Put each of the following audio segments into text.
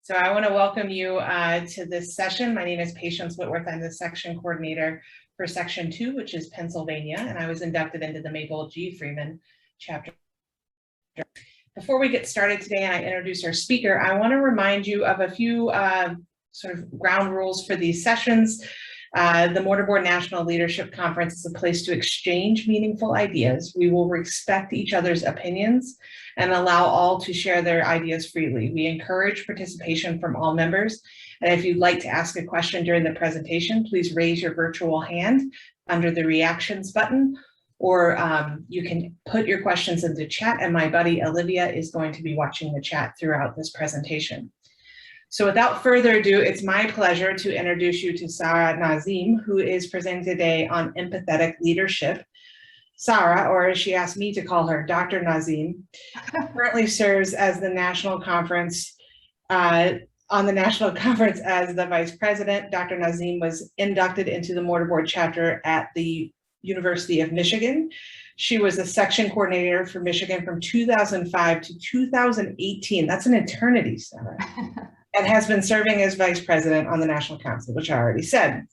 So I want to welcome you to this session. My name is Patience Whitworth. I'm the section coordinator for Section 2, which is Pennsylvania, and I was inducted into the Mabel G. Freeman chapter. Before we get started today and I introduce our speaker, I want to remind you of a few sort of ground rules for these sessions. The Mortarboard National Leadership Conference is a place to exchange meaningful ideas. We will respect each other's opinions and allow all to share their ideas freely. We encourage participation from all members. And if you'd like to ask a question during the presentation, please raise your virtual hand under the reactions button, or you can put your questions into chat, and my buddy Olivia is going to be watching the chat throughout this presentation. So without further ado, it's my pleasure to introduce you to Sarra Nazem, who is presenting today on empathetic leadership. Sarra, or as she asked me to call her, Dr. Nazem, currently serves as the national conference, on the national conference as the vice president. Dr. Nazem was inducted into the Mortarboard chapter at the University of Michigan. She was the section coordinator for Michigan from 2005 to 2018. That's an eternity, Sarra. And has been serving as vice president on the National Council, which I already said.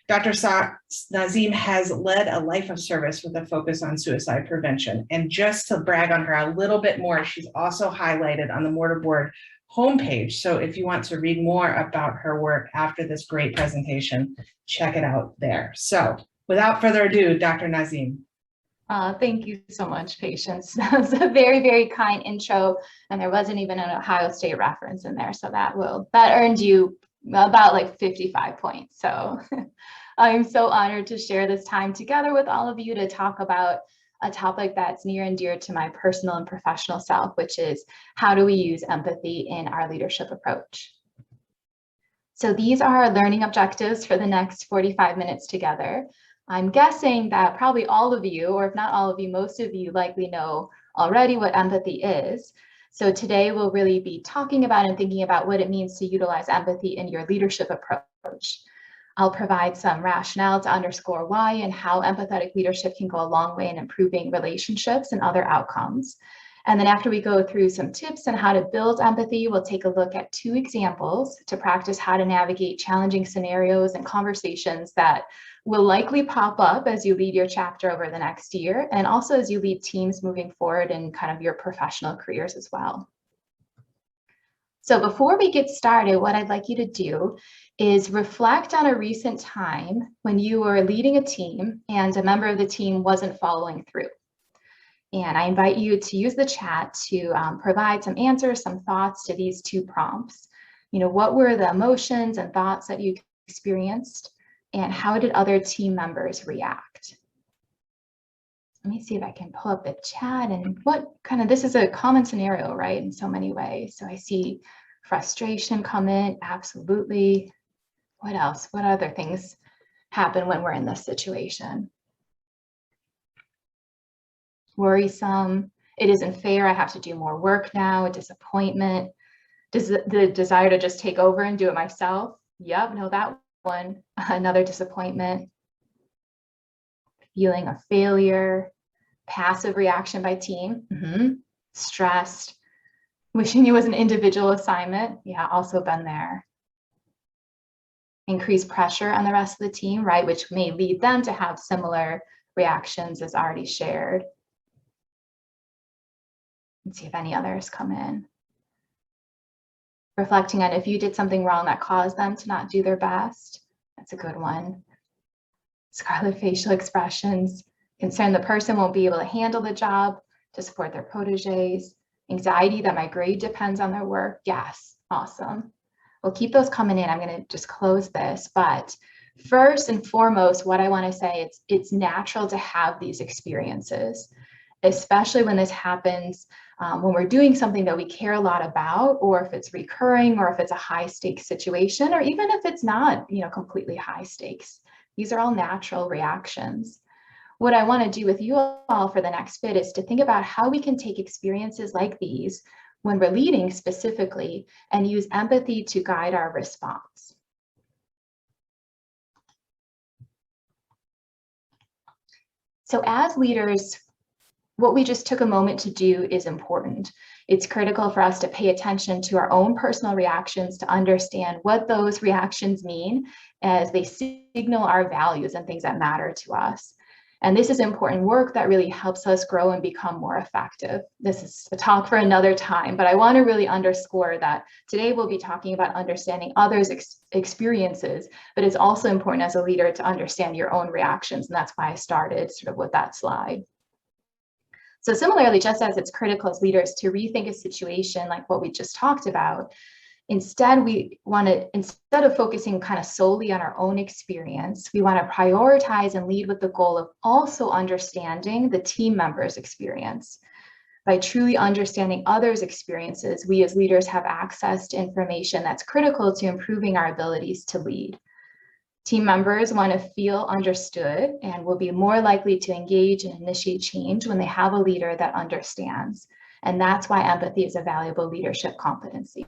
Dr. Nazem has led a life of service with a focus on suicide prevention. And just to brag on her a little bit more, she's also highlighted on the Mortarboard homepage. So if you want to read more about her work after this great presentation, check it out there. So without further ado, Dr. Nazem. Thank you so much, Patience. That was a very, very kind intro, and there wasn't even an Ohio State reference in there, so that earned you about like 55 points. So I'm so honored to share this time together with all of you to talk about a topic that's near and dear to my personal and professional self, which is how do we use empathy in our leadership approach. So these are our learning objectives for the next 45 minutes together. I'm guessing that probably all of you, or if not all of you, most of you likely know already what empathy is. So today we'll really be talking about and thinking about what it means to utilize empathy in your leadership approach. I'll provide some rationale to underscore why and how empathetic leadership can go a long way in improving relationships and other outcomes. And then after we go through some tips on how to build empathy, we'll take a look at 2 examples to practice how to navigate challenging scenarios and conversations that will likely pop up as you lead your chapter over the next year, and also as you lead teams moving forward in kind of your professional careers as well. So before we get started, what I'd like you to do is reflect on a recent time when you were leading a team and a member of the team wasn't following through. And I invite you to use the chat to provide some answers, some thoughts to these 2 prompts. You know, what were the emotions and thoughts that you experienced? And how did other team members react? Let me see if I can pull up the chat, and this is a common scenario, right, in so many ways. So I see frustration come in, absolutely. What else? What other things happen when we're in this situation? Worrisome, it isn't fair, I have to do more work now, a disappointment. Does the desire to just take over and do it myself? Yep, no, that one. Another disappointment, feeling of failure, passive reaction by team, stressed, wishing it was an individual assignment. Yeah, also been there. Increased pressure on the rest of the team, right, which may lead them to have similar reactions as already shared. Let's see if any others come in. Reflecting on if you did something wrong that caused them to not do their best. That's a good one. Scarlet facial expressions, concern the person won't be able to handle the job to support their proteges. Anxiety that my grade depends on their work. Yes, awesome. We'll keep those coming in. I'm going to just close this. But first and foremost, what I want to say, it's natural to have these experiences, especially when this happens when we're doing something that we care a lot about, or if it's recurring, or if it's a high stakes situation, or even if it's not, completely high stakes. These are all natural reactions. What I want to do with you all for the next bit is to think about how we can take experiences like these when we're leading specifically and use empathy to guide our response. So as leaders, what we just took a moment to do is important. It's critical for us to pay attention to our own personal reactions to understand what those reactions mean as they signal our values and things that matter to us. And this is important work that really helps us grow and become more effective. This is a talk for another time, but I want to really underscore that today we'll be talking about understanding others' experiences, but it's also important as a leader to understand your own reactions. And that's why I started sort of with that slide. So similarly, just as it's critical as leaders to rethink a situation like what we just talked about, instead of focusing kind of solely on our own experience, we want to prioritize and lead with the goal of also understanding the team members' experience. By truly understanding others' experiences, we as leaders have access to information that's critical to improving our abilities to lead. Team members want to feel understood and will be more likely to engage and initiate change when they have a leader that understands. And that's why empathy is a valuable leadership competency.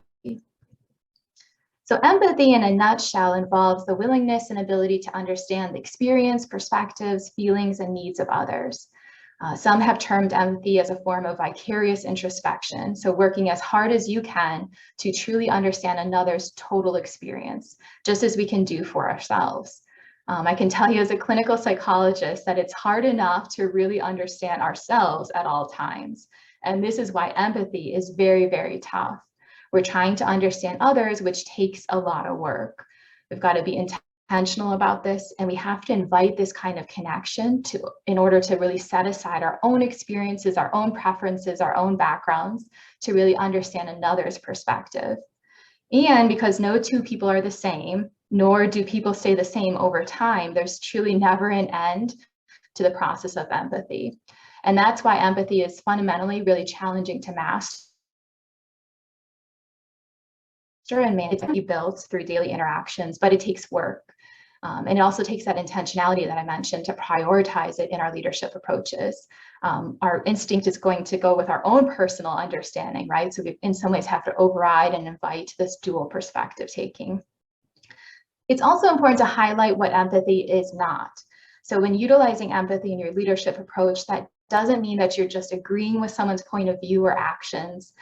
So empathy in a nutshell involves the willingness and ability to understand the experience, perspectives, feelings, and needs of others. Some have termed empathy as a form of vicarious introspection, so working as hard as you can to truly understand another's total experience, just as we can do for ourselves. I can tell you as a clinical psychologist that it's hard enough to really understand ourselves at all times. And this is why empathy is very, very tough. We're trying to understand others, which takes a lot of work. We've got to be intentional about this, and we have to invite this kind of connection in order to really set aside our own experiences, our own preferences, our own backgrounds to really understand another's perspective. And because no two people are the same, nor do people stay the same over time, there's truly never an end to the process of empathy. And that's why empathy is fundamentally really challenging to master and manage to be built through daily interactions, but it takes work. And it also takes that intentionality that I mentioned to prioritize it in our leadership approaches. Our instinct is going to go with our own personal understanding, right? So we in some ways have to override and invite this dual perspective taking. It's also important to highlight what empathy is not. So when utilizing empathy in your leadership approach, that doesn't mean that you're just agreeing with someone's point of view or actions,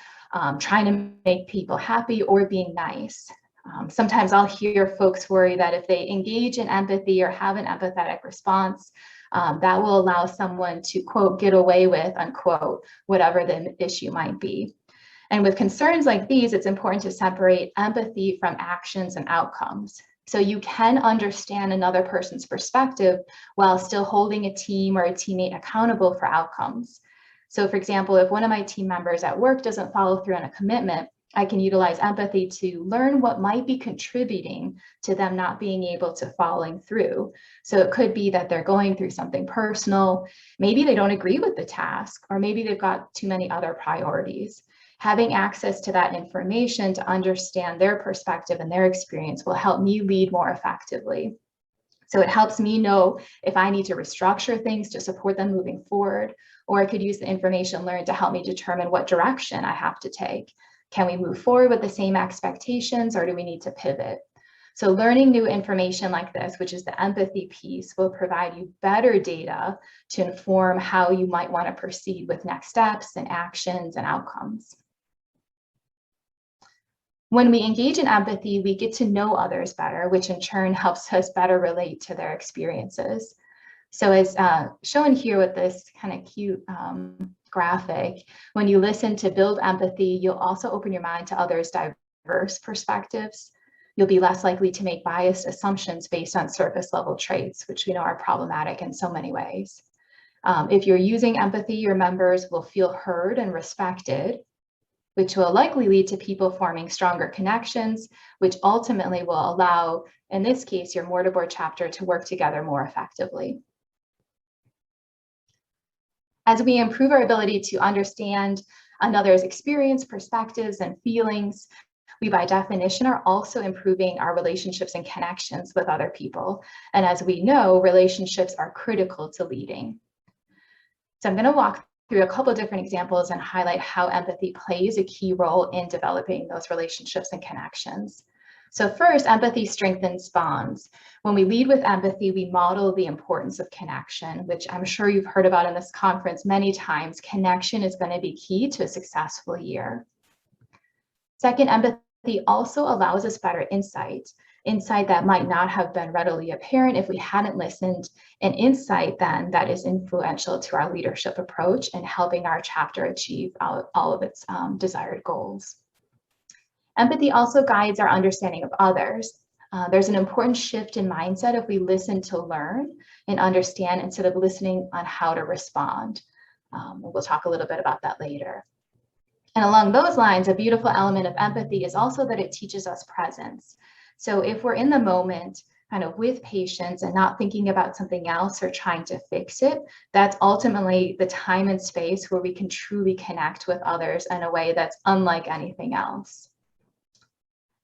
trying to make people happy or being nice. Sometimes I'll hear folks worry that if they engage in empathy or have an empathetic response, that will allow someone to, quote, get away with, unquote, whatever the issue might be. And with concerns like these, it's important to separate empathy from actions and outcomes. So you can understand another person's perspective while still holding a team or a teammate accountable for outcomes. So for example, if one of my team members at work doesn't follow through on a commitment, I can utilize empathy to learn what might be contributing to them not being able to following through. So it could be that they're going through something personal. Maybe they don't agree with the task, or maybe they've got too many other priorities. Having access to that information to understand their perspective and their experience will help me lead more effectively. So it helps me know if I need to restructure things to support them moving forward, or I could use the information learned to help me determine what direction I have to take. Can we move forward with the same expectations, or do we need to pivot? So learning new information like this, which is the empathy piece, will provide you better data to inform how you might want to proceed with next steps and actions and outcomes. When we engage in empathy, we get to know others better, which in turn helps us better relate to their experiences. So as shown here with this kind of cute graphic, when you listen to build empathy, you'll also open your mind to others' diverse perspectives. You'll be less likely to make biased assumptions based on surface level traits, which we know are problematic in so many ways. If you're using empathy, your members will feel heard and respected, which will likely lead to people forming stronger connections, which ultimately will allow, in this case, your mortarboard chapter to work together more effectively. As we improve our ability to understand another's experience, perspectives, and feelings, we by definition are also improving our relationships and connections with other people. And as we know, relationships are critical to leading. So I'm going to walk through a couple of different examples and highlight how empathy plays a key role in developing those relationships and connections. So first, empathy strengthens bonds. When we lead with empathy, we model the importance of connection, which I'm sure you've heard about in this conference many times. Connection is going to be key to a successful year. Second, empathy also allows us better insight that might not have been readily apparent if we hadn't listened, and insight then that is influential to our leadership approach and helping our chapter achieve all of its desired goals. Empathy also guides our understanding of others. There's an important shift in mindset if we listen to learn and understand instead of listening on how to respond. We'll talk a little bit about that later. And along those lines, a beautiful element of empathy is also that it teaches us presence. So if we're in the moment, kind of with patients and not thinking about something else or trying to fix it, that's ultimately the time and space where we can truly connect with others in a way that's unlike anything else.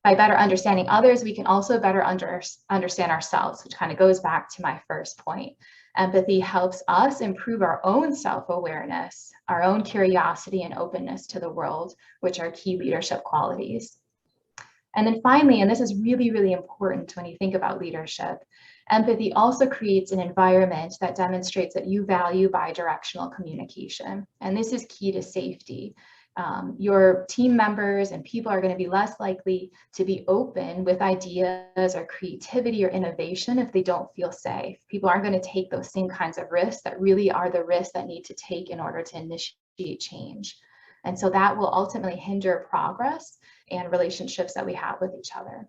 By better understanding others, we can also better understand ourselves, which kind of goes back to my first point. Empathy helps us improve our own self-awareness, our own curiosity and openness to the world, which are key leadership qualities. And then finally, and this is really, really important when you think about leadership, empathy also creates an environment that demonstrates that you value bidirectional communication. And this is key to safety. Your team members and people are going to be less likely to be open with ideas or creativity or innovation if they don't feel safe. People aren't going to take those same kinds of risks that really are the risks that need to take in order to initiate change. And so that will ultimately hinder progress and relationships that we have with each other.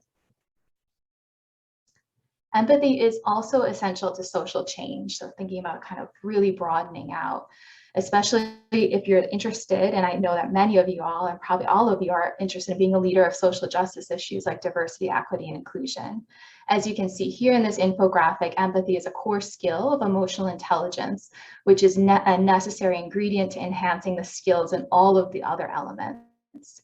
Empathy is also essential to social change. So thinking about kind of really broadening out, especially if you're interested, and I know that many of you all, and probably all of you are interested in being a leader of social justice issues like diversity, equity, and inclusion. As you can see here in this infographic, empathy is a core skill of emotional intelligence, which is a necessary ingredient to enhancing the skills in all of the other elements.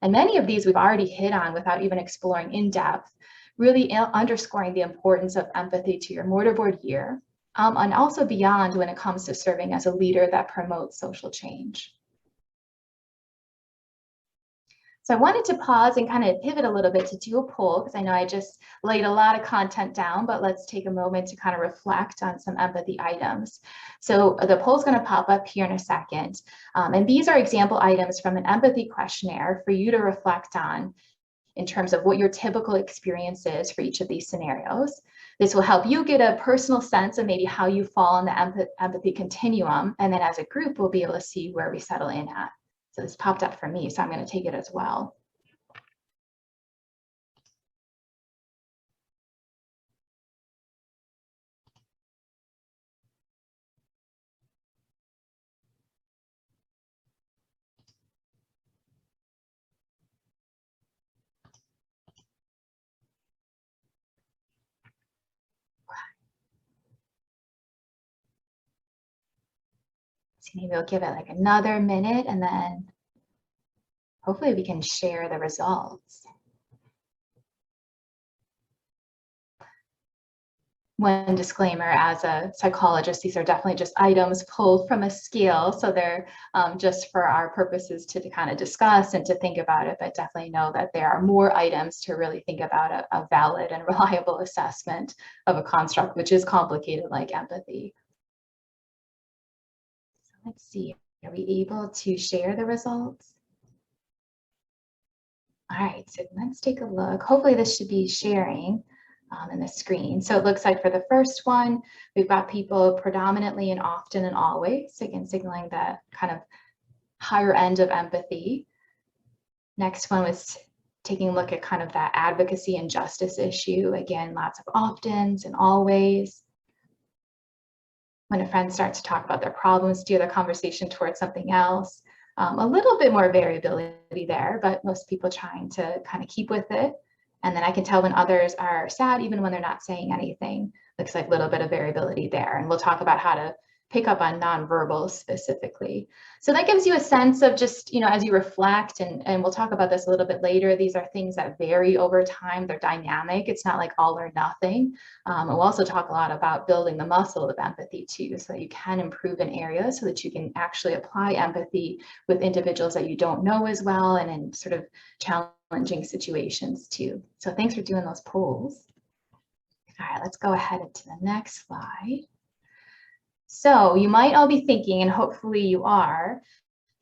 And many of these we've already hit on without even exploring in depth, really underscoring the importance of empathy to your mortarboard year. And also beyond when it comes to serving as a leader that promotes social change. So I wanted to pause and kind of pivot a little bit to do a poll, because I know I just laid a lot of content down, but let's take a moment to kind of reflect on some empathy items. So the poll is going to pop up here in a second. And these are example items from an empathy questionnaire for you to reflect on in terms of what your typical experience is for each of these scenarios. This will help you get a personal sense of maybe how you fall on the empathy continuum. And then as a group, we'll be able to see where we settle in at. So this popped up for me, so I'm going to take it as well. So maybe we'll give it like another minute, and then hopefully we can share the results. One disclaimer, as a psychologist, these are definitely just items pulled from a scale. So they're just for our purposes to kind of discuss and to think about it, but definitely know that there are more items to really think about a valid and reliable assessment of a construct, which is complicated, like empathy. So let's see, are we able to share the results? All right, so let's take a look. Hopefully this should be sharing in the screen. So it looks like for the first one, we've got people predominantly and often and always, again, signaling that kind of higher end of empathy. Next one was taking a look at kind of that advocacy and justice issue. Again, lots of oftens and always. When a friend starts to talk about their problems, steer the conversation towards something else. A little bit more variability there, but most people trying to kind of keep with it. And then I can tell when others are sad, even when they're not saying anything. Looks like a little bit of variability there. And we'll talk about how to pick up on nonverbal specifically. So that gives you a sense of just, as you reflect, and we'll talk about this a little bit later, these are things that vary over time. They're dynamic. It's not like all or nothing. And we'll also talk a lot about building the muscle of empathy too, so that you can improve in areas so that you can actually apply empathy with individuals that you don't know as well, and in sort of challenging situations too. So thanks for doing those polls. All right, let's go ahead to the next slide. So you might all be thinking, and hopefully you are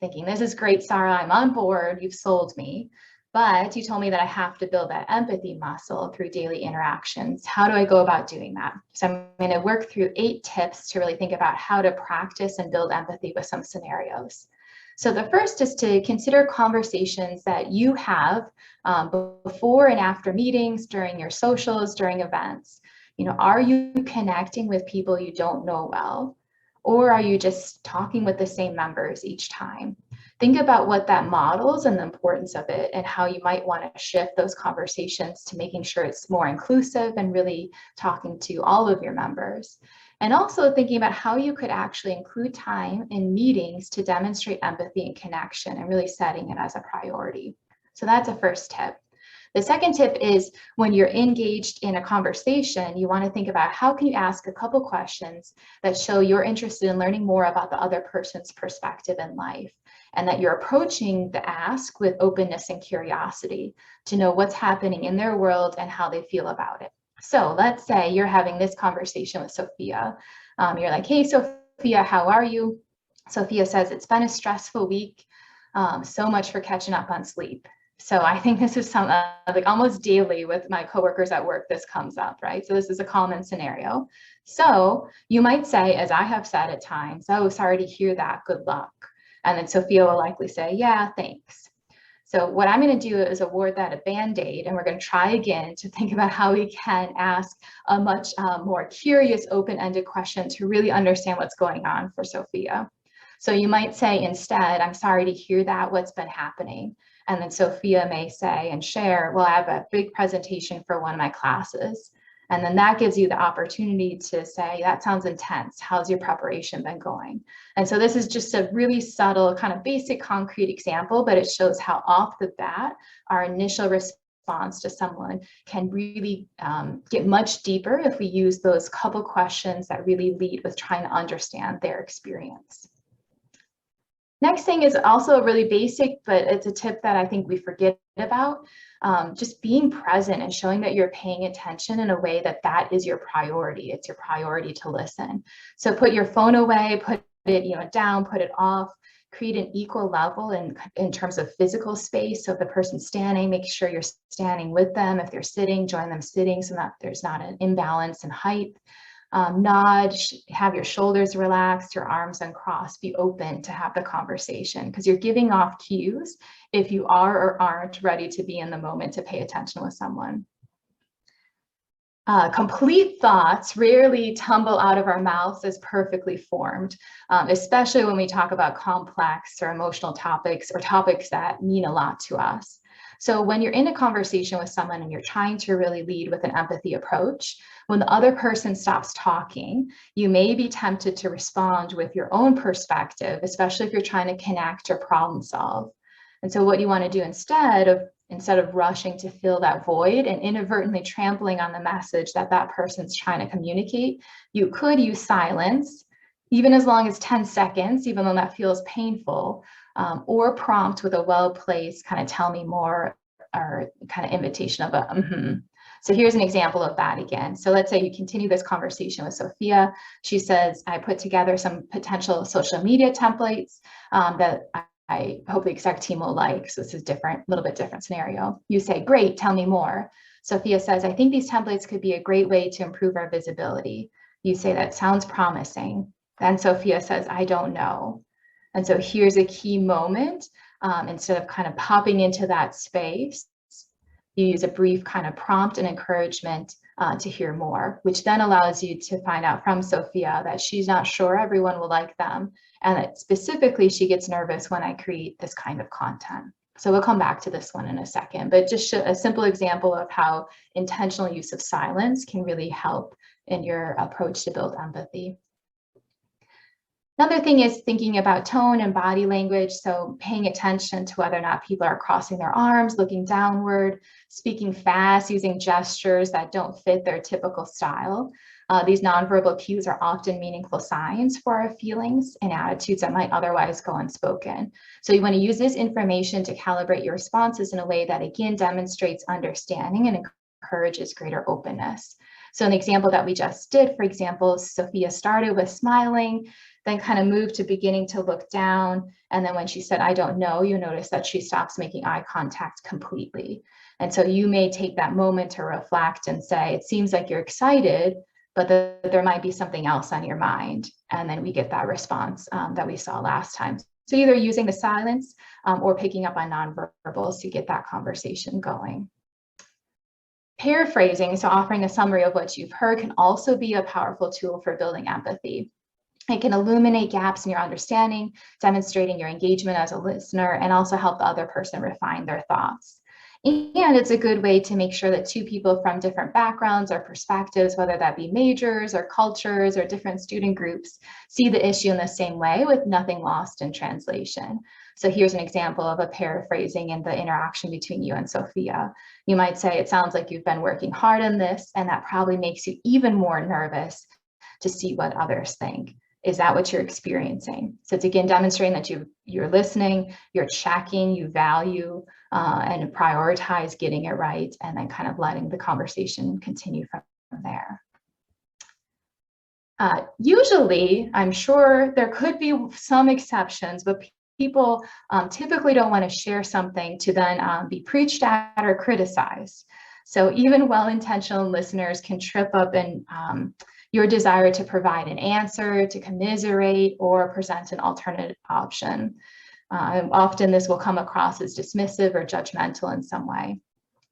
thinking, this is great, Sarra, I'm on board, you've sold me, but you told me that I have to build that empathy muscle through daily interactions. How do I go about doing that? So I'm going to work through 8 tips to really think about how to practice and build empathy with some scenarios. So the first is to consider conversations that you have before and after meetings, during your socials, during events. Are you connecting with people you don't know well? Or are you just talking with the same members each time? Think about what that models and the importance of it, and how you might want to shift those conversations to making sure it's more inclusive and really talking to all of your members. And also thinking about how you could actually include time in meetings to demonstrate empathy and connection, and really setting it as a priority. So that's a first tip. The second tip is, when you're engaged in a conversation, you want to think about how can you ask a couple questions that show you're interested in learning more about the other person's perspective in life, and that you're approaching the ask with openness and curiosity to know what's happening in their world and how they feel about it. So let's say you're having this conversation with Sophia. You're like, hey, Sophia, how are you? Sophia says, it's been a stressful week. So much for catching up on sleep. So I think this is something like almost daily with my coworkers at work, this comes up, right? So this is a common scenario. So you might say, as I have said at times, oh, sorry to hear that, good luck. And then Sophia will likely say, yeah, thanks. So what I'm going to do is award that a Band-Aid, and we're going to try again to think about how we can ask a much more curious, open-ended question to really understand what's going on for Sophia. So you might say instead, I'm sorry to hear that, what's been happening? And then Sophia may say and share, well, I have a big presentation for one of my classes. And then that gives you the opportunity to say, that sounds intense. How's your preparation been going? And so this is just a really subtle, kind of basic, concrete example, but it shows how off the bat, our initial response to someone can really get much deeper if we use those couple questions that really lead with trying to understand their experience. Next thing is also really basic, but it's a tip that I think we forget about. Just being present and showing that you're paying attention in a way that that is your priority. It's your priority to listen. So put your phone away, put it down, put it off, create an equal level in terms of physical space. So if the person's standing, make sure you're standing with them. If they're sitting, join them sitting so that there's not an imbalance in height. Nod, have your shoulders relaxed, your arms uncrossed, be open to have the conversation, because you're giving off cues if you are or aren't ready to be in the moment to pay attention with someone. Complete thoughts rarely tumble out of our mouths as perfectly formed, especially when we talk about complex or emotional topics, or topics that mean a lot to us. So when you're in a conversation with someone and you're trying to really lead with an empathy approach, when the other person stops talking, you may be tempted to respond with your own perspective, especially if you're trying to connect or problem solve. And so what you want to do instead of rushing to fill that void and inadvertently trampling on the message that that person's trying to communicate, you could use silence, even as long as 10 seconds, even though that feels painful, or prompt with a well-placed kind of tell me more, or kind of invitation of a mm-hmm. So here's an example of that again. So let's say you continue this conversation with Sophia. She says, I put together some potential social media templates that I hope the exec team will like. So this is different, a little bit different scenario. You say, great, tell me more. Sophia says, I think these templates could be a great way to improve our visibility. You say, that sounds promising. Then Sophia says, I don't know. And so here's a key moment. Instead of kind of popping into that space, you use a brief kind of prompt and encouragement to hear more, which then allows you to find out from Sophia that she's not sure everyone will like them, and that specifically she gets nervous when I create this kind of content. So we'll come back to this one in a second, but just a simple example of how intentional use of silence can really help in your approach to build empathy. Another thing is thinking about tone and body language. So paying attention to whether or not people are crossing their arms, looking downward, speaking fast, using gestures that don't fit their typical style. These nonverbal cues are often meaningful signs for our feelings and attitudes that might otherwise go unspoken. So you want to use this information to calibrate your responses in a way that, again, demonstrates understanding and encourages greater openness. So an example that we just did, for example, Sophia started with smiling, then kind of moved to beginning to look down. And then when she said, "I don't know," you notice that she stops making eye contact completely. And so you may take that moment to reflect and say, it seems like you're excited, but there might be something else on your mind. And then we get that response that we saw last time. So either using the silence or picking up on nonverbals to get that conversation going. Paraphrasing, so offering a summary of what you've heard, can also be a powerful tool for building empathy. It can illuminate gaps in your understanding, demonstrating your engagement as a listener, and also help the other person refine their thoughts. And it's a good way to make sure that two people from different backgrounds or perspectives, whether that be majors or cultures or different student groups, see the issue in the same way with nothing lost in translation. So here's an example of a paraphrasing in the interaction between you and Sophia. You might say, "It sounds like you've been working hard on this, and that probably makes you even more nervous to see what others think. Is that what you're experiencing?" So it's, again, demonstrating that you're listening, you're checking, you value and prioritize getting it right, and then kind of letting the conversation continue from there. Usually, I'm sure there could be some exceptions, but people typically don't want to share something to then be preached at or criticized. So even well-intentioned listeners can trip up in your desire to provide an answer, to commiserate, or present an alternative option. Often this will come across as dismissive or judgmental in some way.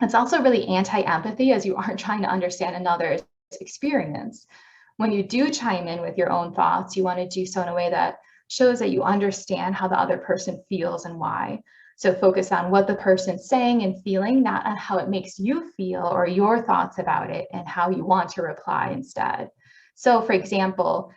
It's also really anti-empathy, as you aren't trying to understand another's experience. When you do chime in with your own thoughts, you want to do so in a way that shows that you understand how the other person feels and why. So focus on what the person's saying and feeling, not on how it makes you feel or your thoughts about it and how you want to reply instead. So for example,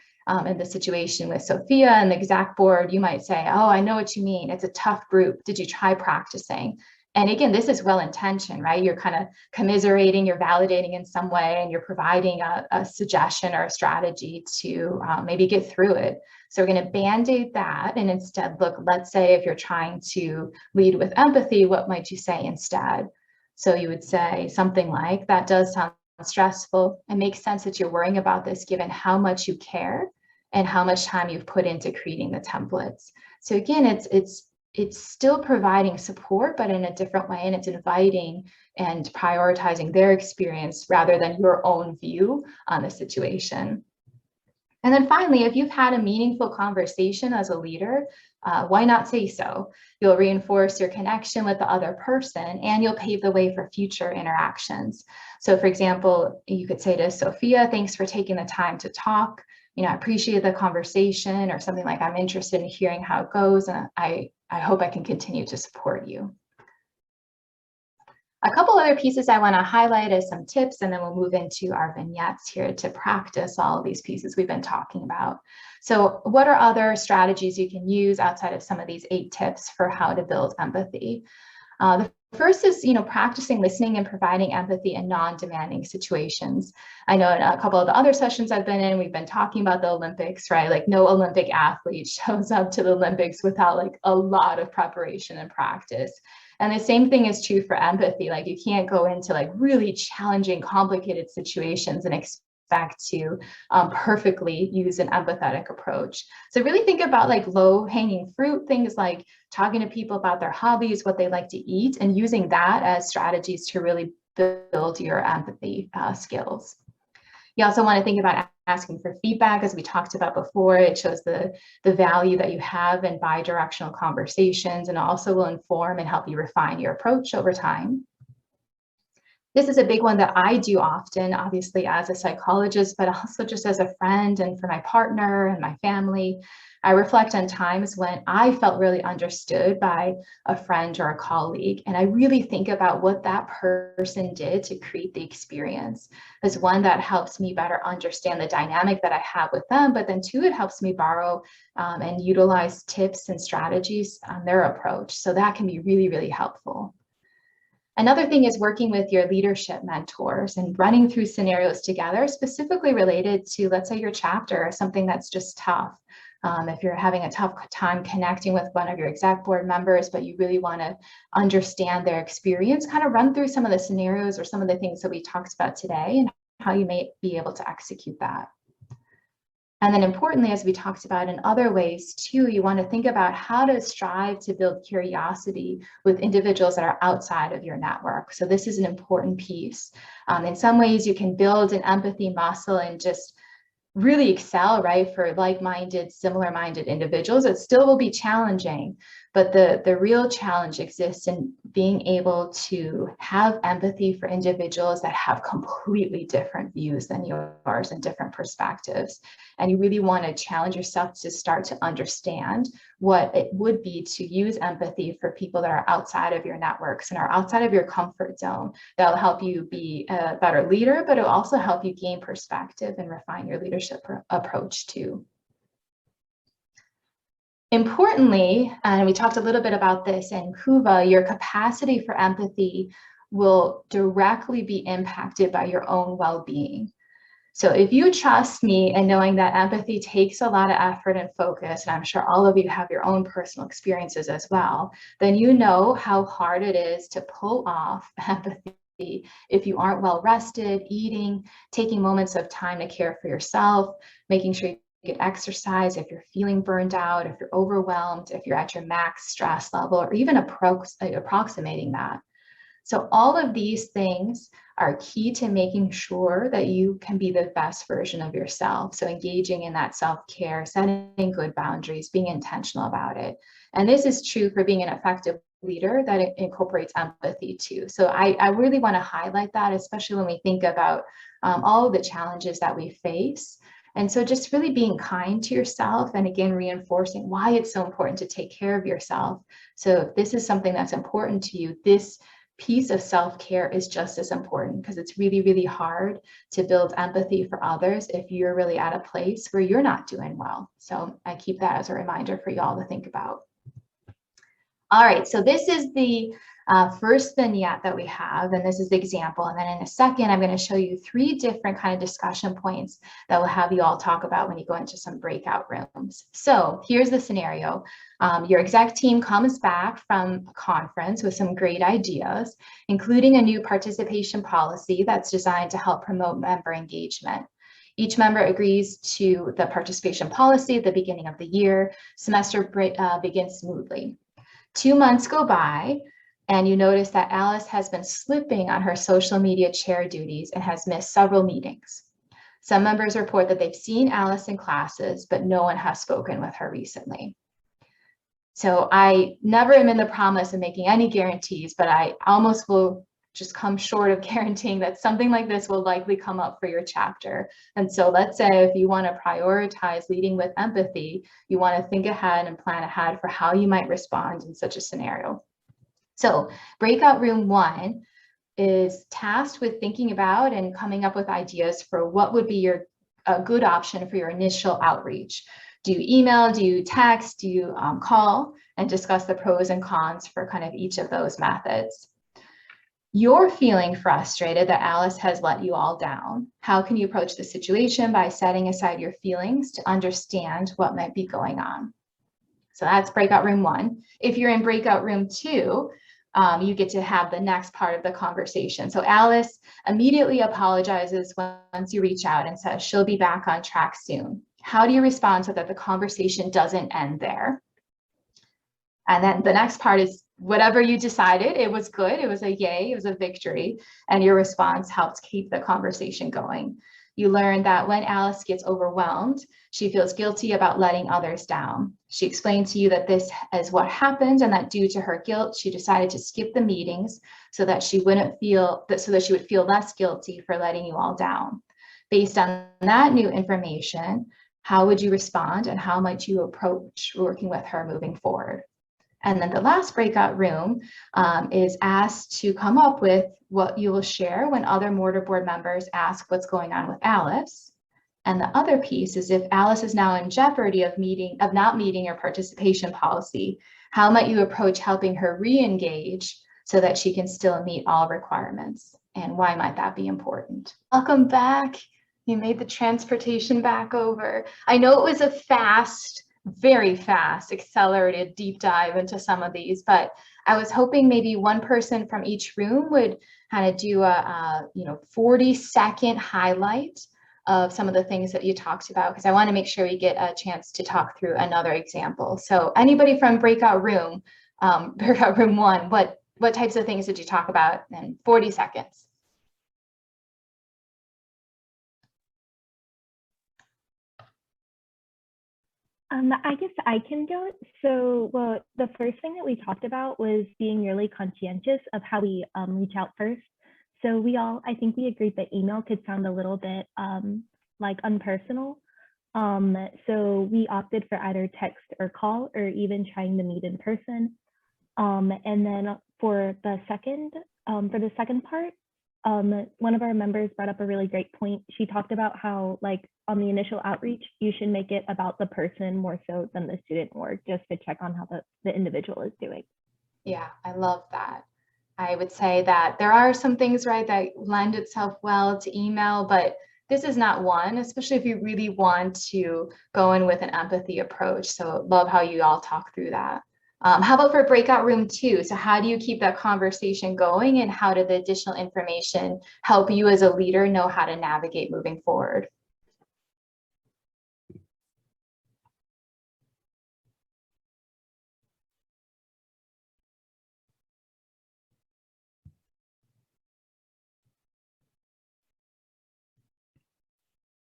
in the situation with Sophia and the exec board, you might say, "Oh, I know what you mean. It's a tough group. Did you try practicing?" And again, this is well-intentioned, right? You're kind of commiserating, you're validating in some way, and you're providing a suggestion or a strategy to maybe get through it. So we're going to band-aid that and instead look, let's say if you're trying to lead with empathy, what might you say instead? So you would say something like, "That does sound stressful. It makes sense that you're worrying about this given how much you care and how much time you've put into creating the templates." So again, it's still providing support, but in a different way, and it's inviting and prioritizing their experience rather than your own view on the situation. And then finally, if you've had a meaningful conversation as a leader, why not say so? You'll reinforce your connection with the other person, and you'll pave the way for future interactions. So for example, you could say to Sophia, "Thanks for taking the time to talk. I appreciate the conversation," or something like, "I'm interested in hearing how it goes, and I hope I can continue to support you." A couple other pieces I want to highlight as some tips, and then we'll move into our vignettes here to practice all of these pieces we've been talking about. So what are other strategies you can use outside of some of these 8 tips for how to build empathy? The first is, practicing listening and providing empathy in non-demanding situations. I know in a couple of the other sessions I've been in, we've been talking about the Olympics, right? Like no Olympic athlete shows up to the Olympics without like a lot of preparation and practice. And the same thing is true for empathy. Like you can't go into like really challenging, complicated situations and expect to perfectly use an empathetic approach. So really think about like low-hanging fruit, things like talking to people about their hobbies, what they like to eat, and using that as strategies to really build your empathy skills. You also want to think about asking for feedback, as we talked about before. It shows the value that you have in bi-directional conversations, and also will inform and help you refine your approach over time. This is a big one that I do often, obviously as a psychologist, but also just as a friend and for my partner and my family. I reflect on times when I felt really understood by a friend or a colleague, and I really think about what that person did to create the experience as one that helps me better understand the dynamic that I have with them, but then two, it helps me borrow and utilize tips and strategies on their approach. So that can be really, really helpful. Another thing is working with your leadership mentors and running through scenarios together, specifically related to, let's say, your chapter or something that's just tough. If you're having a tough time connecting with one of your exec board members, but you really want to understand their experience, kind of run through some of the scenarios or some of the things that we talked about today and how you may be able to execute that. And then importantly, as we talked about in other ways too, you want to think about how to strive to build curiosity with individuals that are outside of your network. So this is an important piece. In some ways, you can build an empathy muscle and just really excel, right, for like-minded, similar-minded individuals. It still will be challenging, but the real challenge exists in being able to have empathy for individuals that have completely different views than yours and different perspectives. And you really want to challenge yourself to start to understand what it would be to use empathy for people that are outside of your networks and are outside of your comfort zone. That'll help you be a better leader, but it'll also help you gain perspective and refine your leadership approach too. Importantly, and we talked a little bit about this in KUVA, your capacity for empathy will directly be impacted by your own well-being. So if you trust me in knowing that empathy takes a lot of effort and focus, and I'm sure all of you have your own personal experiences as well, then you know how hard it is to pull off empathy if you aren't well rested, eating, taking moments of time to care for yourself, making sure you get exercise, if you're feeling burned out, if you're overwhelmed, if you're at your max stress level, or even approximating that. So all of these things are key to making sure that you can be the best version of yourself. So engaging in that self-care, setting good boundaries, being intentional about it. And this is true for being an effective leader that it incorporates empathy too. So I really want to highlight that, especially when we think about all of the challenges that we face. And so just really being kind to yourself, and again, reinforcing why it's so important to take care of yourself. So if this is something that's important to you, this piece of self-care is just as important, because it's really, really hard to build empathy for others if you're really at a place where you're not doing well. So I keep that as a reminder for y'all to think about. All right, so this is the first vignette that we have, and this is the example. And then in a second, I'm going to show you 3 different kind of discussion points that will have you all talk about when you go into some breakout rooms. So here's the scenario. Your exec team comes back from a conference with some great ideas, including a new participation policy that's designed to help promote member engagement. Each member agrees to the participation policy at the beginning of the year. Semester begins smoothly. 2 months go by, and you notice that Alice has been slipping on her social media chair duties and has missed several meetings. Some members report that they've seen Alice in classes, but no one has spoken with her recently. So I never am in the promise of making any guarantees, but I almost will just come short of guaranteeing that something like this will likely come up for your chapter. And so let's say if you want to prioritize leading with empathy, you want to think ahead and plan ahead for how you might respond in such a scenario. So breakout room 1 is tasked with thinking about and coming up with ideas for what would be a good option for your initial outreach. Do you email, do you text, do you call, and discuss the pros and cons for kind of each of those methods. You're feeling frustrated that Alice has let you all down. How can you approach the situation by setting aside your feelings to understand what might be going on? So that's breakout room 1. If you're in breakout room 2, you get to have the next part of the conversation. So Alice immediately apologizes once you reach out and says she'll be back on track soon. How do you respond so that the conversation doesn't end there? And then the next part is whatever you decided, it was good, it was a yay, it was a victory, and your response helped keep the conversation going. you learn that when Alice gets overwhelmed, she feels guilty about letting others down. She explained to you that this is what happened and that due to her guilt, she decided to skip the meetings so that she would feel less guilty for letting you all down. Based on that new information, how would you respond and how might you approach working with her moving forward? And then the last breakout room is asked to come up with what you will share when other mortar board members ask what's going on with Alice. And the other piece is if Alice is now in jeopardy of not meeting your participation policy, how might you approach helping her re-engage so that she can still meet all requirements? And why might that be important? Welcome back. You made the transportation back over. I know it was a very fast, accelerated deep dive into some of these, but I was hoping maybe one person from each room would kind of do a 40-second highlight of some of the things that you talked about, because I want to make sure we get a chance to talk through another example. So anybody from breakout room 1, what types of things did you talk about in 40 seconds? I guess I can go. So, well, the first thing that we talked about was being really conscientious of how we reach out first. So I think we agreed that email could sound a little bit like unpersonal. So we opted for either text or call or even trying to meet in person. And then for the second part, one of our members brought up a really great point. She talked about how, like, on the initial outreach, you should make it about the person more so than the student org, just to check on how the individual is doing. Yeah, I love that. I would say that there are some things, right, that lend itself well to email, but this is not one, especially if you really want to go in with an empathy approach. So love how you all talk through that. How about for breakout room 2? So how do you keep that conversation going, and how did the additional information help you as a leader know how to navigate moving forward?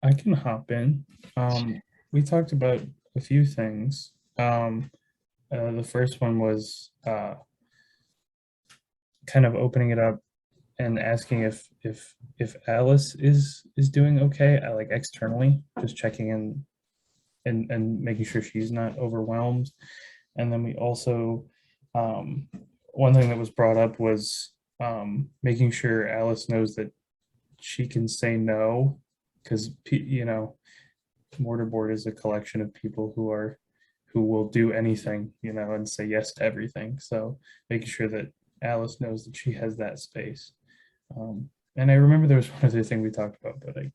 I can hop in. We talked about a few things. The first one was kind of opening it up and asking if Alice is doing okay, like externally, just checking in and making sure she's not overwhelmed. And then we also, one thing that was brought up was making sure Alice knows that she can say no, because mortarboard is a collection of people who will do anything, and say yes to everything. So making sure that Alice knows that she has that space. And I remember there was one other thing we talked about, but it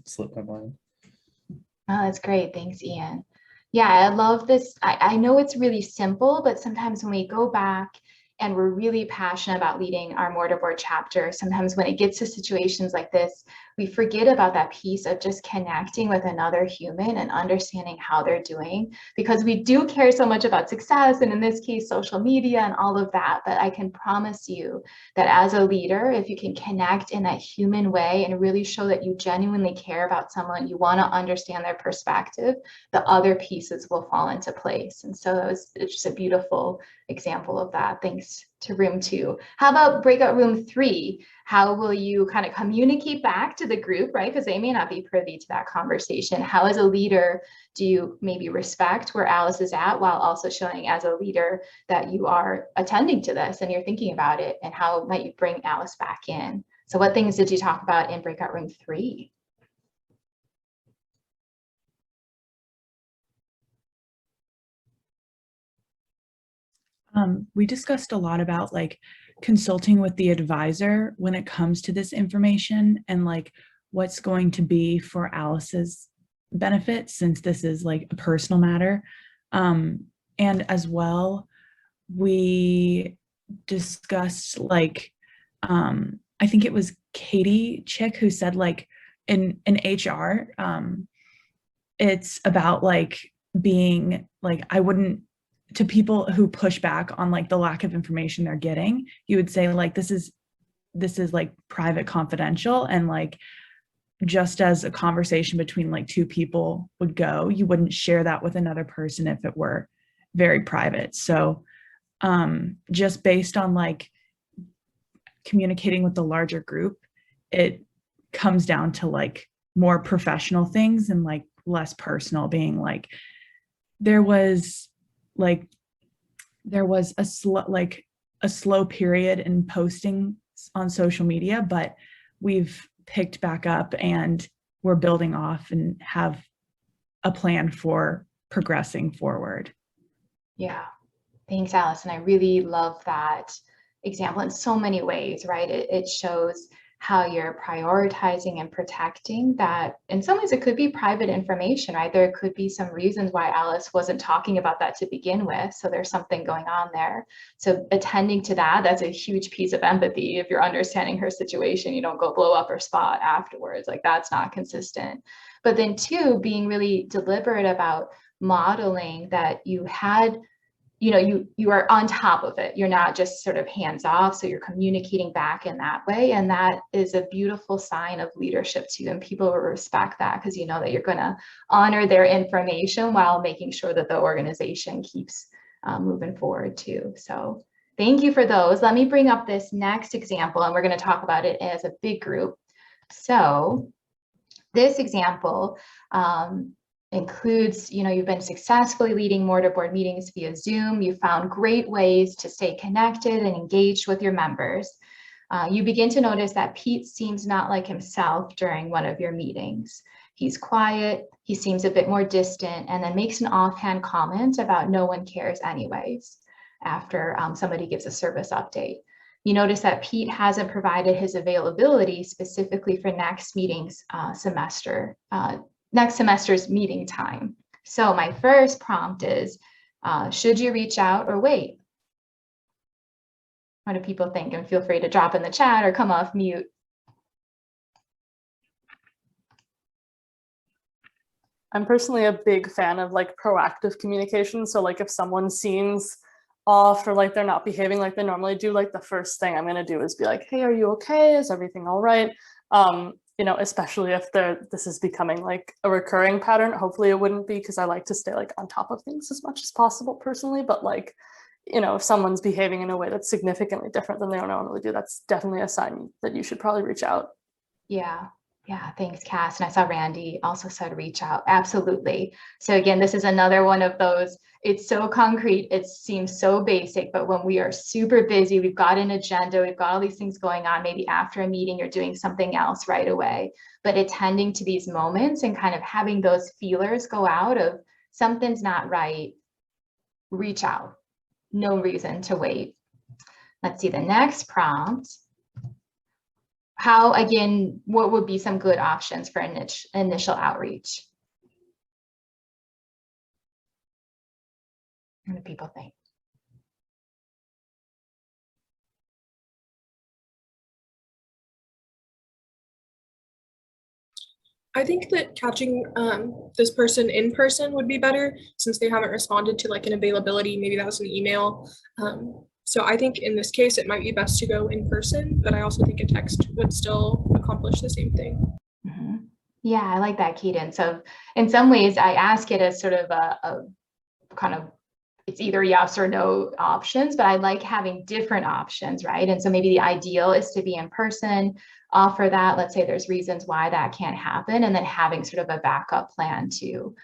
slipped my mind. Oh, that's great. Thanks, Ian. Yeah, I love this. I know it's really simple, but sometimes when we go back and we're really passionate about leading our mortarboard chapter, sometimes when it gets to situations like this, we forget about that piece of just connecting with another human and understanding how they're doing, because we do care so much about success, and in this case, social media and all of that. But I can promise you that as a leader, if you can connect in that human way and really show that you genuinely care about someone, you want to understand their perspective, the other pieces will fall into place. And so it's just a beautiful example of that. Thanks to room 2. How about breakout room 3? How will you kind of communicate back to the group, right? Because they may not be privy to that conversation. How, as a leader, do you maybe respect where Alice is at while also showing as a leader that you are attending to this and you're thinking about it, and how might you bring Alice back in? So what things did you talk about in breakout room 3? We discussed a lot about like consulting with the advisor when it comes to this information, and like what's going to be for Alice's benefit, since this is like a personal matter. And as well, we discussed like, I think it was Katie Chick who said like in HR, it's about like being like, I wouldn't, to people who push back on like the lack of information they're getting, you would say like, this is like private, confidential, and like just as a conversation between like two people would go, you wouldn't share that with another person if it were very private. So just based on like communicating with the larger group, it comes down to like more professional things and like less personal, being like there was a slow period in posting on social media, but we've picked back up and we're building off and have a plan for progressing forward. Yeah, thanks, Allison. I really love that example in so many ways, right? It shows how you're prioritizing and protecting that. In some ways, it could be private information, right? There could be some reasons why Alice wasn't talking about that to begin with. So there's something going on there. So attending to that, that's a huge piece of empathy. If you're understanding her situation, you don't go blow up her spot afterwards. Like that's not consistent. But then two, being really deliberate about modeling that you had, you are on top of it. You're not just sort of hands off. So you're communicating back in that way. And that is a beautiful sign of leadership too. And people will respect that because you know that you're going to honor their information while making sure that the organization keeps moving forward too. So thank you for those. Let me bring up this next example and we're going to talk about it as a big group. So this example, includes, you've been successfully leading mortarboard meetings via Zoom. You found great ways to stay connected and engaged with your members. You begin to notice that Pete seems not like himself during one of your meetings. He's quiet, he seems a bit more distant, and then makes an offhand comment about no one cares anyways, after somebody gives a service update. You notice that Pete hasn't provided his availability specifically for next semester's meeting time. So my first prompt is, should you reach out or wait? What do people think? And feel free to drop in the chat or come off mute. I'm personally a big fan of like proactive communication. So like if someone seems off or like they're not behaving like they normally do, like the first thing I'm going to do is be like, hey, are you okay? Is everything all right? Especially if this is becoming like a recurring pattern. Hopefully it wouldn't be, because I like to stay like on top of things as much as possible personally. But like, if someone's behaving in a way that's significantly different than they normally do, that's definitely a sign that you should probably reach out. Yeah, thanks, Cass. And I saw Randy also said reach out. Absolutely. So again, this is another one of those, it's so concrete, it seems so basic, but when we are super busy, we've got an agenda, we've got all these things going on, maybe after a meeting you're doing something else right away, but attending to these moments and kind of having those feelers go out of something's not right, reach out. No reason to wait. Let's see the next prompt. What would be some good options for initial outreach? What do people think? I think that catching this person in person would be better, since they haven't responded to like an availability. Maybe that was an email. So I think in this case, it might be best to go in person, but I also think a text would still accomplish the same thing. Mm-hmm. Yeah, I like that cadence of, in some ways, I ask it as sort of a kind of, it's either yes or no options, but I like having different options, right? And so maybe the ideal is to be in person, offer that, let's say there's reasons why that can't happen, and then having sort of a backup plan too.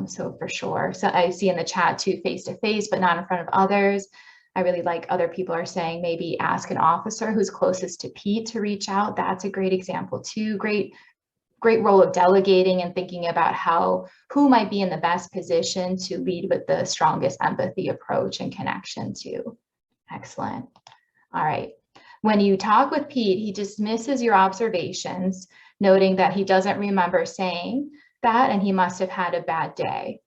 So for sure. So I see in the chat too, face-to-face, but not in front of others. I really like other people are saying maybe ask an officer who's closest to Pete to reach out. That's a great example too. Great role of delegating and thinking about who might be in the best position to lead with the strongest empathy approach and connection too. Excellent. All right. When you talk with Pete, he dismisses your observations, noting that he doesn't remember saying that and he must have had a bad day.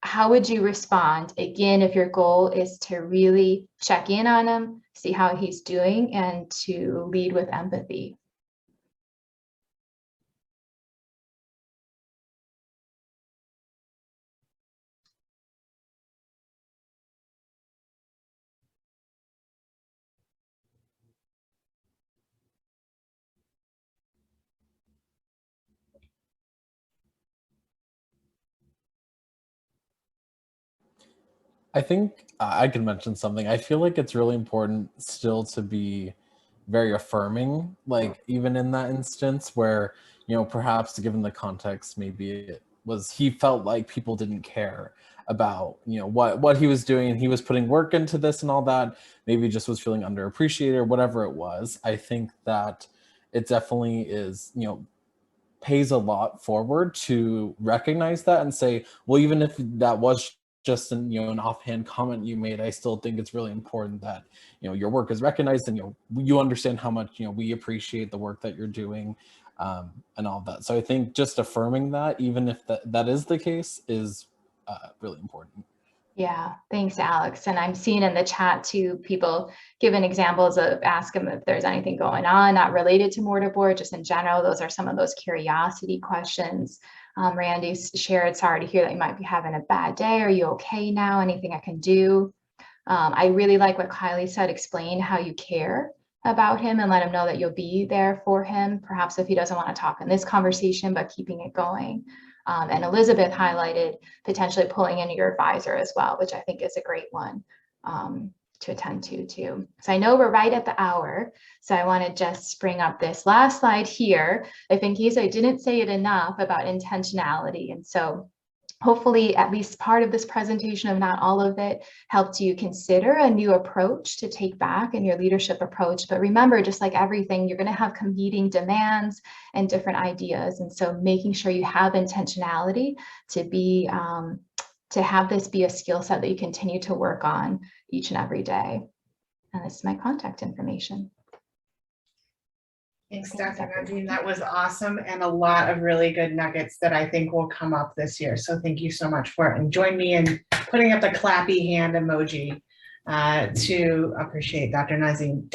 How would you respond? Again, if your goal is to really check in on him, see how he's doing, and to lead with empathy. I think I can mention something. I feel like it's really important still to be very affirming, like even in that instance where, you know, perhaps given the context, maybe it was he felt like people didn't care about, you know, what he was doing and he was putting work into this and all that, maybe just was feeling underappreciated or whatever it was. I think that it definitely is, you know, pays a lot forward to recognize that and say, well, even if that was just an, you know, an offhand comment you made, I still think it's really important that, you know, your work is recognized and, you know, you understand how much, you know, we appreciate the work that you're doing, and all of that. So I think just affirming that, even if that is the case, is really important. Yeah, thanks, Alex. And I'm seeing in the chat too, people giving examples of ask them if there's anything going on, not related to mortarboard, just in general. Those are some of those curiosity questions. Randy shared, sorry to hear that you might be having a bad day. Are you okay now? Anything I can do? I really like what Kylie said, explain how you care about him and let him know that you'll be there for him. Perhaps if he doesn't want to talk in this conversation, but keeping it going. And Elizabeth highlighted potentially pulling in your advisor as well, which I think is a great one to attend to too. So I know we're right at the hour, so I want to just bring up this last slide here. I think in case I didn't say it enough about intentionality. And so hopefully at least part of this presentation, if not all of it, helped you consider a new approach to take back in your leadership approach. But remember, just like everything, you're going to have competing demands and different ideas. And so making sure you have intentionality to be, to have this be a skill set that you continue to work on each and every day. And this is my contact information. Thanks, Dr. Nazem. That was awesome, and a lot of really good nuggets that I think will come up this year. So thank you so much for it. And join me in putting up the clappy hand emoji to appreciate Dr. Nazem.